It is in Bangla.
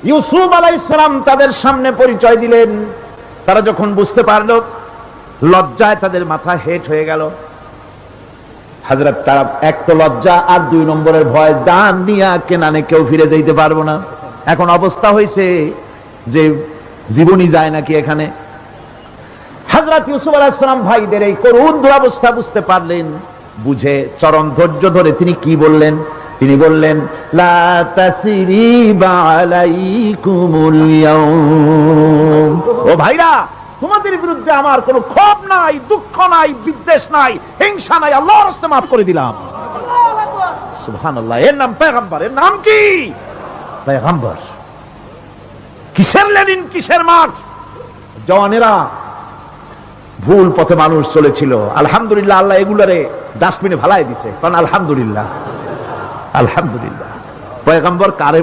ইউসুফ আলাইহিস সালাম তাদের সামনে পরিচয় দিলেন। তারা যখন বুঝতে পারল, লজ্জায় তাদের মাথা হেট হয়ে গেল। হযরত, তারা এক তো লজ্জা, আর 2 নম্বরের ভয়, জান নিয়া কেনানে কেউ ফিরে যাইতে পারবো না। এখন অবস্থা হয়েছে যে জীবনই যায় নাকি এখানে। হযরত ইউসুফ আলাইহিস সালাম ভাইদের এই করুণ দুরবস্থা বুঝতে পারলেন। বুঝে চরম ধৈর্য ধরে তিনি কি বললেন? তিনি বললেন, লা তাসরিবা আলাইকুমুল ইয়াউম। ও ভাইরা, তোমাদের বিরুদ্ধে আমার কোনো ক্ষোভ নাই, দুঃখ নাই, বিদ্বেষ নাই, হিংসা নাই, আল্লাহর রাস্তে মাফ করে দিলাম। সুবহানাল্লাহ। এর নাম পয়গম্বর। এর নাম কি? পয়গম্বর। কিসের লেনিন, কিসের মার্কস? জওয়ানেরা, ভুল পথে মানুষ চলেছিল, আলহামদুলিল্লাহ আল্লাহ এগুলারে ডাস্টবিনে ফালাই দিছে। কারণ আলহামদুলিল্লাহ, আলহামদুলিল্লাহ। পয়গম্বর কারে